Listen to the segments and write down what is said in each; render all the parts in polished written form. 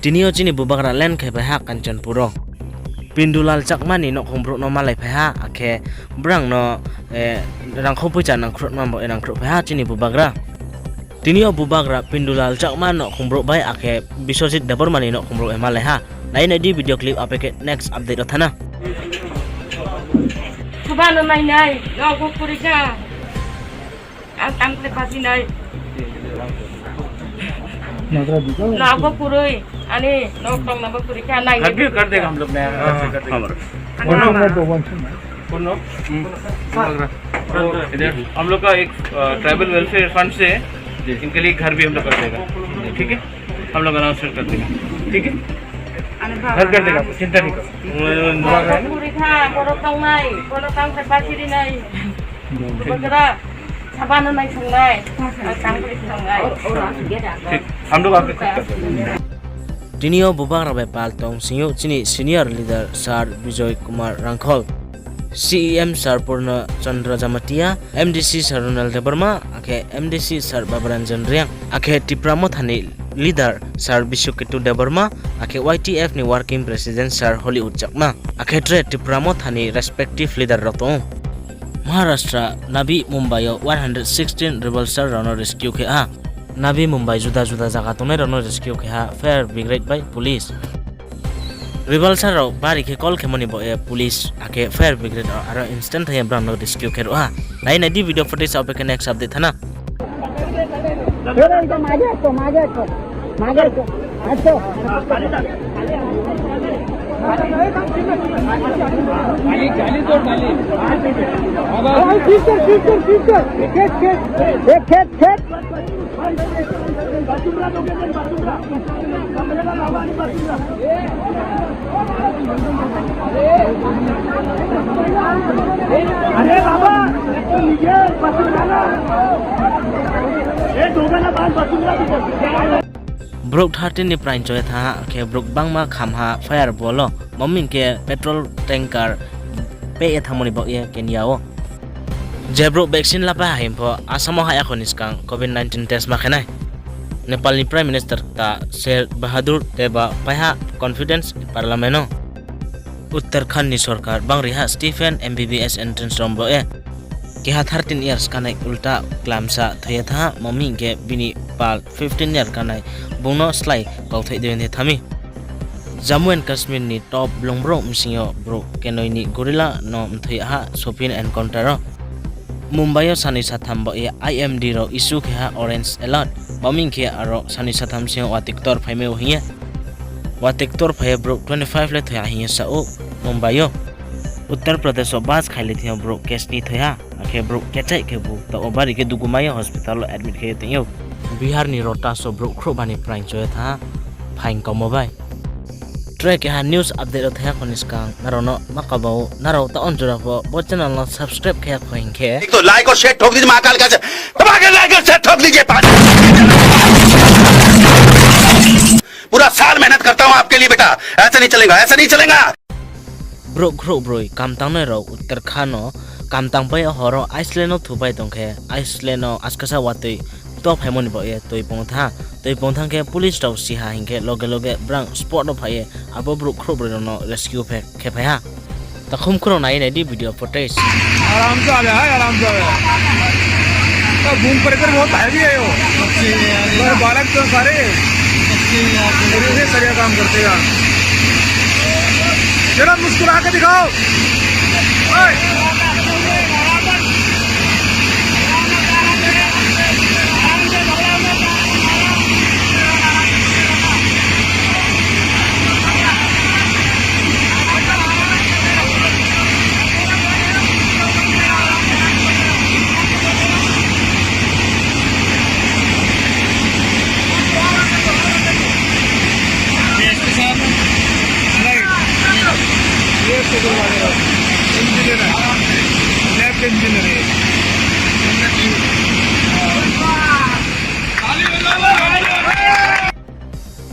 Tinio chini bubagra len ke pahak kancan puro. Pindulal cakmani no khombrok no malai pha akhe brang no rang khopu chan nang khrot mambo enang khrot pha chini bubagra tinio bubagra pindulal cakman no khombrok bai akhe bisojit dabor mani no khombrok malai ha nai di video clip apeke next update othana Sabano mai nai no ko purika am kle pasi nai ना को पुरोई आणि नोक टोंग ना पुरी क्या ना ये कर देगा हम लोग नया कर देगा इधर हम लोग का एक ट्राइबल वेलफेयर फंड से इनके लिए घर भी हम लोग कर देगा ठीक है हम लोग अनाउंसमेंट कर देगा ठीक है घर कर देगा चिंता नहीं करो पुरी था कोरो टोंग से पासी दी नहीं बगरा sabano nai sungai tangkri sungai हम लोग आपके Tinio bubagra bai paltong sinyo chini senior leader Sir Bijoy Kumar Rangkhol CEM Sir Purna Chandra Jamatia MDC Sir Ronald Debarma akhe MDC Sir Babaranjan Riang akhe Tipramo Thani leader Sir Bishuketu Debarma akhe YTF ni working president Sir Hollywood Chakma akhe tre Tipramo Thani respective leader rotong Maharashtra Navi Mumbai 116 rebel star Rano rescue ke a Navi Mumbai juda jaga tone Rano rescue ke ha fire brigade by police rebel star ro bari ke call khemoni bo e police ake fire brigade aro instant he Rano rescue ke ro ha nai di video footage ape ke next update thana अरे बाबा ये बसुंधरा ये दोगना बाल Basundhara Brok 13 ni prain joy tha ke brok bangma khamha fire bolo momin ke petrol tanker pe ethamoni bo ye Kenya je brok vaccine la pa himpo asamo ha yakhonis kang COVID-19 test ma khenai Nepal ni prime minister ta Sher Bahadur teba paha confidence parliament Uttarakhand ni sarkar bang riha Stephen MBBS entrance rombo e ke ha 13 years kanai ulta klamsa thaya tha momin ke bini pal 15 year kanai bono slai kau thai de thami Jammu and Kashmir ni top longbro msingyo bro kenoi ni gorilla no mthai ha shopping encounter ro Mumbai sani satham bo IMD ro issue ke ha orange alert bombing ke aro sani satham sing watiktor phaime hiya watiktor phai bro 25 le thaya hiya sa o Mumbai Uttar Pradesh bas khaile thia bro case ni thaya akhe bro kechai ke bu to obari ke dugumaya hospital admit ke tiyo Bihar ni rota so bro khro bani prank joy tha phain komobai track ha news update thaya khoniskang narono makabau naro ta on jora bo channel na subscribe kya khoin ke एक तो like और share ठोक दीजिए महाकाल का दबा के like और share ठोक दीजिए पूरा साल मेहनत करता हूँ आपके लिए बेटा ऐसा नहीं चलेगा bro khro bro kam tang no ro Uttarakhand no kam tang bai horo Iceland no thubai tongkhe Iceland no askasa watui to phaimoni bo ye toi pong thang ke police taw si ha hingke loge brang spot no phaye abo bro khro bro no rescue phe ke phaya ta khum khro nai ne di video footage आराम से आ जा तो घूम पर बहुत heavy है वो बालक तो सारे बढ़िया काम करते हैं जरा मुस्कुरा के दिखाओ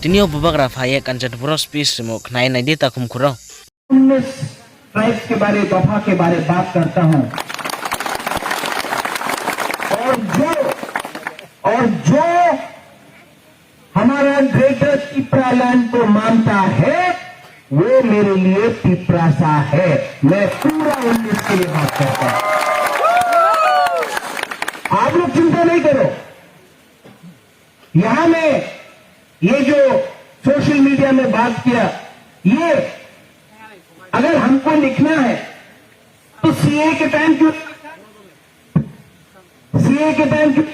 Tinio bubagra phaye kanjan puro speech mo khnai nai di ta khum khuro 19 tribes के बारे दफा के बारे बात करता हूं और जो हमारा ग्रेटर त्रिपुरा लैंड को मानता है वो मेरे लिए पिपरासा है। मैं पूरा 19 के लिए बात करता हूं। आप लोग चिंता नहीं करो। यहां में ये जो सोशल मीडिया में बात किया, ये अगर हमको लिखना है तो सीए के टाइम क्यों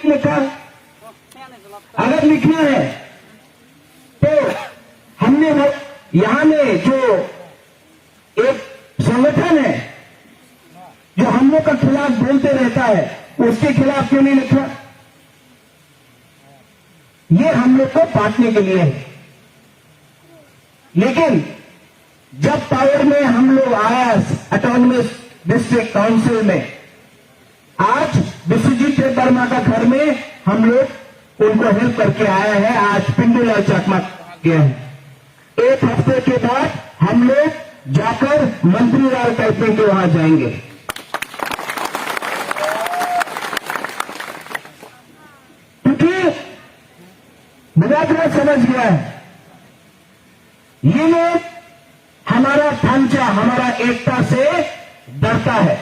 लिखा? अगर लिखना है तो हमने वो यहां में जो एक संगठन है जो हम लोग का खिलाफ बोलते रहता है, उसके खिलाफ क्यों नहीं लिखा? ये हम लोग को बांटने के लिए है। लेकिन जब पावर में हम लोग आया ऑटोनोमस डिस्ट्रिक्ट काउंसिल में, आज विश्वजीत वर्मा का घर में हम लोग उनको हेल्प करके आया है। आज पिंडूलाल चकमा गए हैं। एक हफ्ते के बाद हम लोग जाकर मंत्री लाल कहते के वहां जाएंगे। क्योंकि मुझे समझ गया है ये लोग हमारा ढांचा, हमारा एकता से डरता है।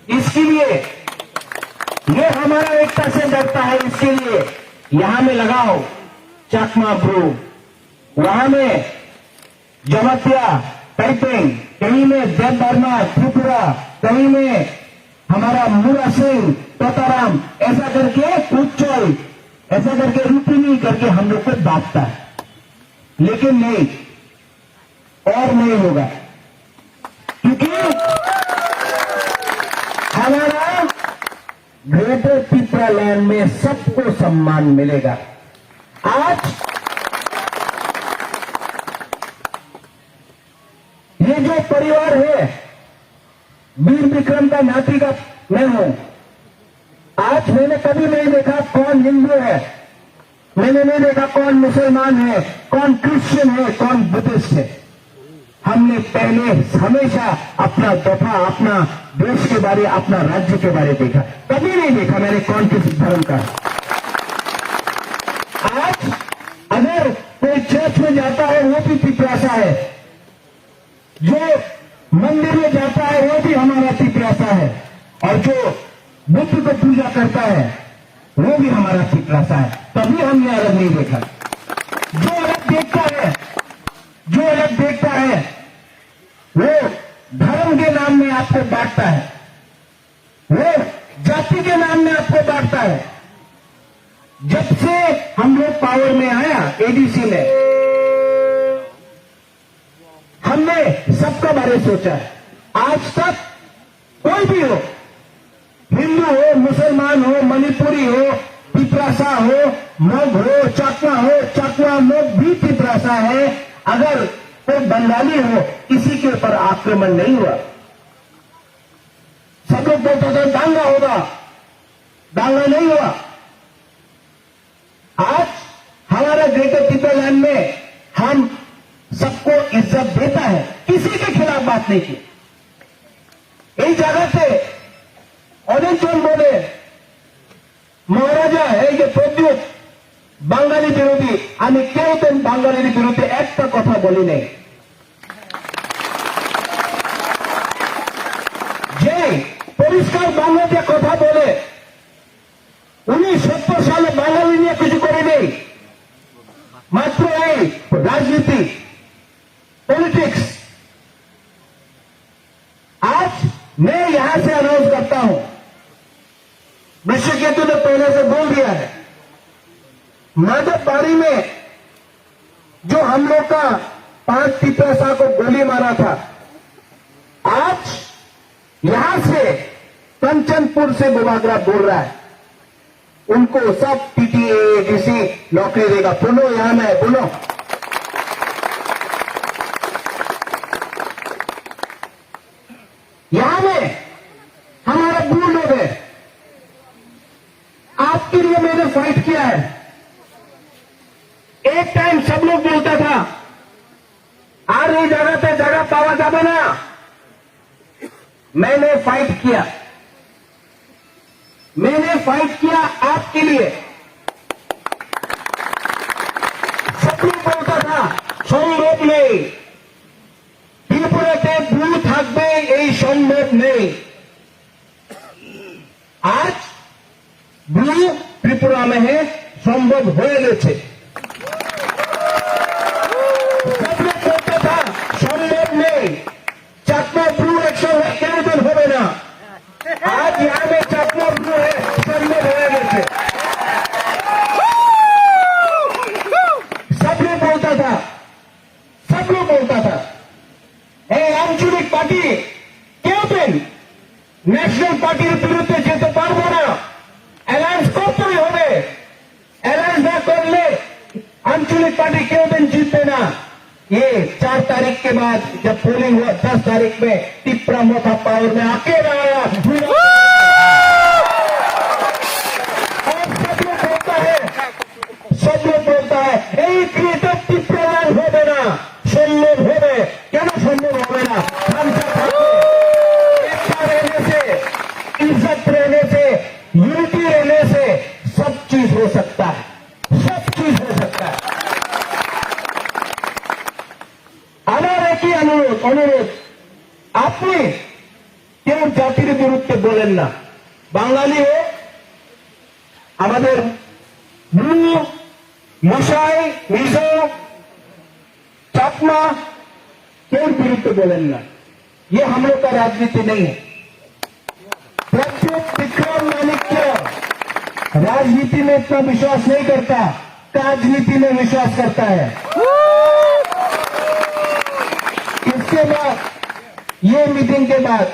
इसके लिए ये हमारा एकता से डरता है, इसके लिए यहां में लगाओ चकमा ब्रू, वहां में जमतिया टाइपिंग, कहीं में देव वर्मा त्रिपुरा, कहीं में हमारा मुरा सिंह तोताराम, ऐसा करके उच्चल, ऐसा करके रूपिनी करके हम लोग को बांटता है। लेकिन नहीं, और नहीं होगा, क्योंकि हमारा ग्रेटर पिपरा लैंड में सबको सम्मान मिलेगा। आज ये जो परिवार है, वीर विक्रम का नाती का मैं हूं। आज मैंने कभी नहीं देखा कौन हिंदू है, मैंने नहीं देखा कौन मुसलमान है, कौन क्रिश्चियन है, कौन बुद्धिस्ट है। हमने पहले हमेशा अपना दफा, अपना देश के बारे, अपना राज्य के बारे देखा। कभी नहीं देखा मैंने कौन किस धर्म का। आज अगर कोई चर्च में जाता है वो भी पिपरासा है, जो मंदिर में जाता है वो भी हमारा पिपरासा है, और जो बुद्ध को पूजा करता है वो भी हमारा पिपरासा है। तभी हमने अलग नहीं देखा। जो अलग देखता है, जो अलग देखता है वो धर्म के नाम में आपको बांटता है, वो जाति के नाम में आपको बांटता है। जब से हम लोग पावर में आया एडीसी में, हमने सबका बारे सोचा है। आज तक कोई भी हो, हिंदू हो, मुसलमान हो, मणिपुरी हो, पिपरासा हो, मोग हो, चकमा मोग भी पिपरासा है। अगर कोई बंगाली हो, किसी के ऊपर आक्रमण नहीं हुआ। सब लोग बोलते थे दांगा होगा, दांगा नहीं हुआ। आज हमारा ग्रेटर पिपरा लैंड में हम सबको इज्जत देता है, किसी के खिलाफ बात नहीं की। এই জায়গাতে অনেকজন বলে মহারাজা এই যে প্রদ্যুৎ বাঙালি বিরোধী, আমি কেউ তো বাঙালির বিরুদ্ধে একটা কথা বলি নাই। যে পরিষ্কার বাংলাতে কথা বলে উনি 70 সালে বাঙালি নিয়ে কিছু করে নেই, মাত্র এই রাজনীতি पॉलिटिक्स। आज मैं यहां से अनाउंस करता हूं, विश्वकेतु ने पहले से बोल दिया है, माधवबाड़ी में जो हम लोग का 5 पिपरासा को गोली मारा था, आज यहां से कंचनपुर से गुबागरा बोल रहा है उनको सब टीटीए डीसी नौकरी देगा। बोलो यहां में, बोलो। यहां में हमारा बूढ़ लोग है, आपके लिए मैंने फाइट किया है। एक टाइम सब लोग बोलता था आ रही जगह पे जगह पावा जाबे ना, मैंने फाइट किया, मैंने फाइट किया आपके लिए। सब लोग बोलता था নেই, ত্রিপুরাতে ব্লু থাকবে এই সম্ভব নেই। आज ब्लू त्रिपुरा में है, संभव हो गए। सबने बोलता था संभव नहीं, चाकमा ब्लू एक्शन है, क्या दिन हो ना, आज यहाँ में चाकमा ब्लू है, संभव हो गए। सबने बोलता था, सब लोग बोलता था आंचलिक पार्टी क्यों दिन ন্যাশনাল পার্টির বিরুদ্ধে যেতে পারবো না, অ্যালায়েন্স করতেই হবে, অ্যালায়েন্স না করলে आंचलिक पार्टी क्यों दिन जीतते ना। ये 4 तारीख के बाद जब पोलिंग हुआ 10 तारीख में तिप्रा मोथा पावर में अकेला आया, और सब लोग बोलता है এই ক্রিয়েটিভ तिप्रा लैंड हो देना সম্ভব হবে, কেন সম্ভব হবে না, इज्जत रहने से, यूनिटी रहने से सब चीज हो सकता है, सब चीज हो सकता है। আমার একই অনুরোধ আপনি কেউ জাতির বিরুদ্ধে বলেন না, বাঙালি হোক, আমাদের ব্লু, মশাই, মিজো, চাকমা, কেউ বিরুদ্ধে বলেন না, ये हम लोग का राजनीति नहीं है। प्रत्येक विक्रम माणिक्य राजनीति में इतना विश्वास नहीं करता, राजनीति में विश्वास करता है। इसके बाद ये मीटिंग के बाद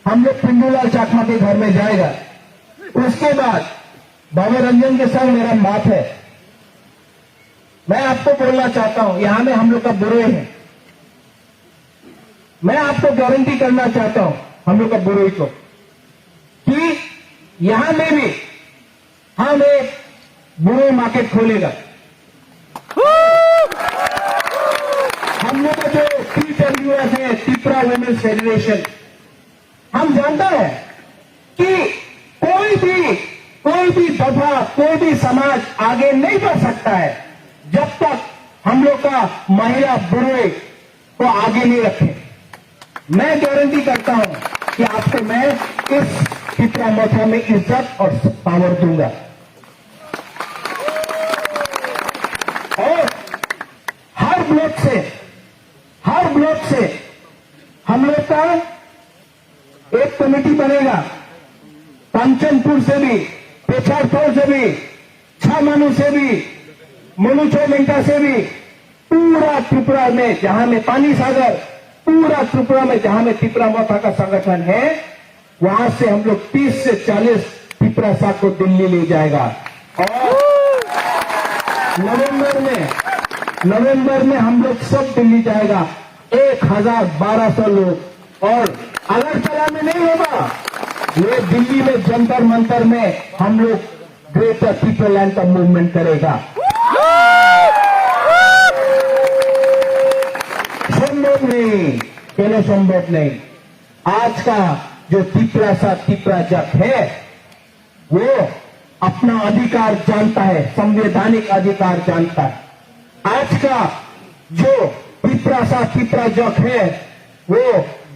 हम लोग पिंडूलाल चाकमा के घर में जाएगा, उसके बाद बाबा रंजन के संग मेरा बात है। मैं आपको बोलना चाहता हूं, यहां में हम लोग का बुरे है, मैं आपको गारंटी करना चाहता हूं हम लोग का बुरे को कि यहां में भी हम एक बुरे मार्केट खोलेगा। हम लोग का जो TWF है, त्रिपुरा वुमेन्स फेडरेशन, हम जानता है कि कोई भी दफा, कोई भी समाज आगे नहीं बढ़ सकता है जब तक हम लोग का महिला बुरे को आगे नहीं रखे। मैं गारंटी करता हूं कि आपको मैं इस त्रिपुरा मोथा में इज्जत और पावर दूंगा। और हर ब्लॉक से हम लोग का एक कमेटी बनेगा, कंचनपुर से भी, पेछारपुर से भी, छामानू से भी, मनुचोलिंका से भी, पूरा त्रिपुरा में जहां में पानी सागर, पूरा त्रिपुरा में जहां में त्रिपुरा मोथा का संगठन है, वहां से हम लोग 30 से 40 त्रिपुरा साग को दिल्ली ले जाएगा। और नवंबर में हम लोग सब दिल्ली जाएगा, 1000-1200 लोग। और अगरतला में नहीं होगा, ये दिल्ली में जंतर मंतर में हम लोग ग्रेटर पीपल लैंड का मूवमेंट करेगा। संभव नहीं, पहले संभव नहीं। आज का जो त्रिपुरा सा त्रिपुरा जग है, वो अपना अधिकार जानता है, संवैधानिक अधिकार जानता है। आज का जो त्रिपुरा सा त्रिपुरा जग है, वो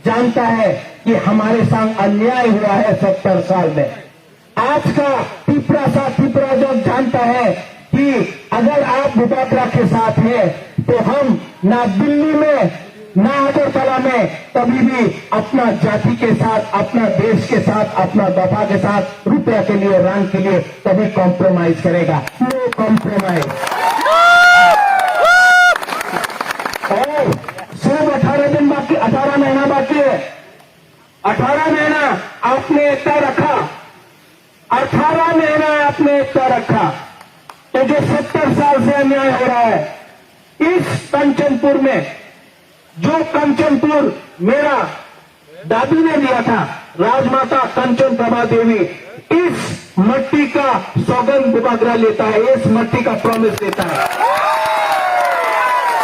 जानता है कि हमारे संग अन्याय हुआ है 70 साल में। आज का त्रिपुरा सा त्रिपुरा जग जानता है कि अगर आप भूपात्रा के साथ हैं तो हम ना दिल्ली में ना अगरतला में कभी भी अपना जाति के साथ, अपना देश के साथ, अपना दफा के साथ, रुपया के लिए, रंग के लिए कभी कॉम्प्रोमाइज करेगा। No compromise. और 18 दिन बाकी, 18 महीना बाकी है। 18 महीना आपने एकता रखा, 18 महीना आपने एकता रखा, तो जो 70 साल से अन्याय हो रहा है इस कंचनपुर में, जो कंचनपुर मेरा दादी ने दिया था, राजमाता कंचन प्रभा देवी, इस मट्टी का सौगंध बुबागरा लेता है, इस मट्टी का प्रॉमिस देता है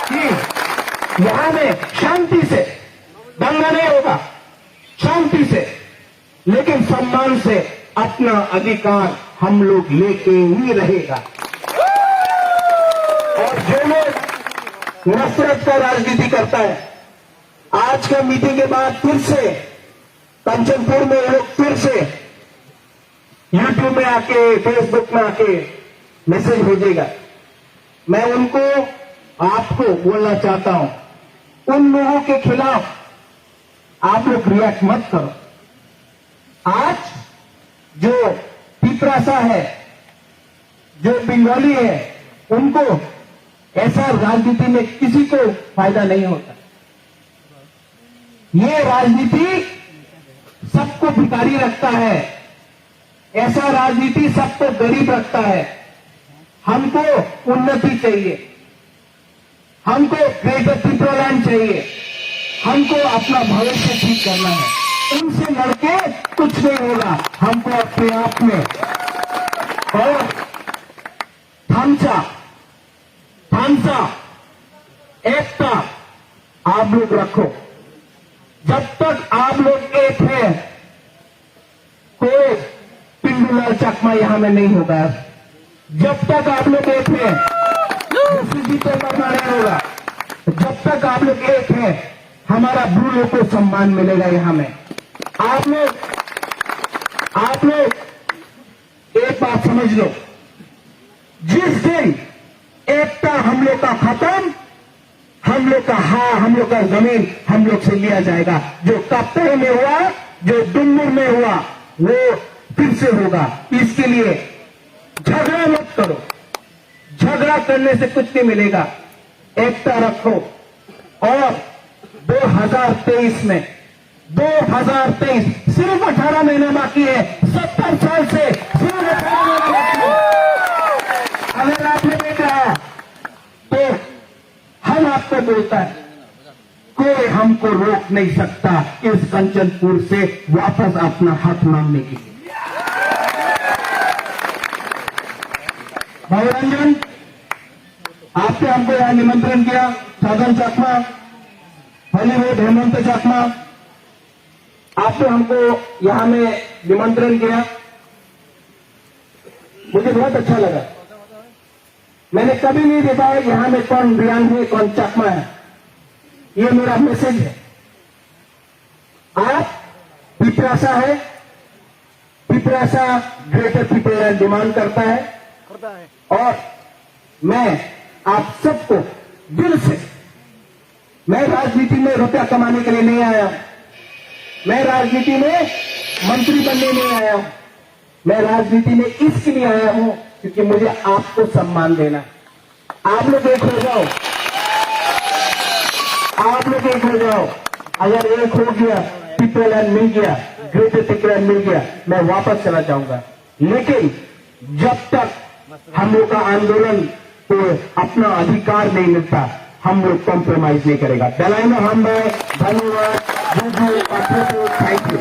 कि यहां में शांति से दंगा नहीं होगा, शांति से, लेकिन सम्मान से अपना अधिकार हम लोग लेके ही रहेगा। और जो लोग नफरत का राजनीति करता है। आज का मीटिंग के बाद फिर से कंचनपुर में लोग फिर से यूट्यूब में आके, फेसबुक में आके मैसेज भेजेगा। मैं उनको, आपको बोलना चाहता हूं, उन लोगों के खिलाफ आप लोग रिएक्ट मत करो। आज जो पिपरासा है, जो बंगाली है, उनको ऐसा राजनीति में किसी को फायदा नहीं होता। ये राजनीति सबको भिखारी रखता है, ऐसा राजनीति सबको गरीब रखता है। हमको उन्नति चाहिए, हमको ग्रेटर त्रिपुरालैंड चाहिए, हमको अपना भविष्य ठीक करना है। उनसे लड़के कुछ नहीं होगा। हमको अपने आप में और थामसा एकता आप लोग रखो। जब तक आप लोग एक हैं, कोई पिंडुलाल चकमा यहां में नहीं होगा। जब तक आप लोग एक हैं, किसी को मरना नहीं होगा। जब तक आप लोग एक हैं, हमारा ब्रूलों को सम्मान मिलेगा यहां में। आप लोग एक बात समझ लो, जिस दिन एकता हम लोग का खत्म, हम लोग का हम लोग का जमीन हम लोग से लिया जाएगा। जो कप्तान में हुआ, जो डुम्बुर में हुआ, वो फिर से होगा। इसके लिए झगड़ा मत करो, झगड़ा करने से कुछ नहीं मिलेगा। एकता रखो। और 2023 में 2023 सिर्फ 18 महीना बाकी है। 70 साल से सिर्फ 18 महीना बाकी है। अगर आपने देख रहा तो हम आपको बोलता है, कोई हमको रोक नहीं सकता इस कंचनपुर से वापस अपना हक मांगने के लिए। भाईरंजन, आपने हमको यहां निमंत्रण किया, साधन चकमा, हॉलीवुड हेमंत चकमा, आपने हमको यहां में निमंत्रण किया। मुझे बहुत अच्छा लगा। मैंने कभी नहीं देखा है यहां में कौन रियांग है, कौन चकमा है। ये मेरा मैसेज है। आप पिपरासा है, पिपरासा ग्रेटर पिपरालैंड डिमांड करता है। और मैं आप सबको दिल से, मैं राजनीति में रुपया कमाने के लिए नहीं आया हूं, मैं राजनीति में मंत्री बनने नहीं आया हूं, मैं राजनीति में इसके लिए आया हूं क्योंकि मुझे आपको सम्मान देना है। आप लोग एक हो जाओ, आप लोग एक हो जाओ। अगर एक हो गया, पिपरालैंड मिल गया, ग्रेटर पिपरालैंड मिल गया, मैं वापस चला जाऊंगा। लेकिन जब तक हम लोग का आंदोलन को अपना अधिकार नहीं मिलता, हम लोग कॉम्प्रोमाइज नहीं करेगा। दलाइनो हम धन्यवाद। Thank you.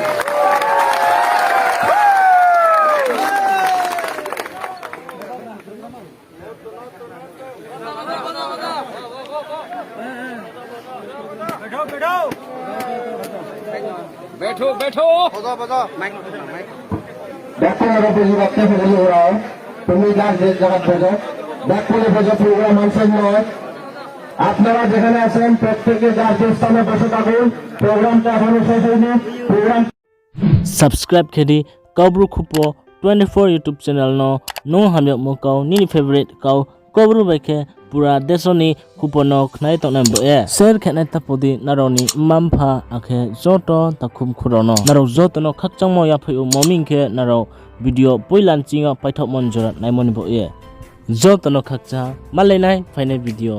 बैठो बैठो। देखो मेरा वक्तव्य नहीं हो रहा है, तुम्हें जगत भेजो, দেখলে ভেজো প্রোগ্রাম আনছেন নয়। আপনারা যেখানে আছেন প্রত্যেকে যার যে স্থানে বসে থাকুন। প্রোগ্রামটা এখনো শেষ হয়নি। Programme subscribe khedi kabru khupo 24 YouTube channel no hamyak mo kau ni favorite kau kabru baike pura desoni khupo no khnai to na bo e share khane tapodi naroni mampha akhe joto takhum khurono naro joto no khakchang mo ya pheu moming khe naro video poilan chinga paithok monjora naimoni bo e joto no khakcha malai nai final video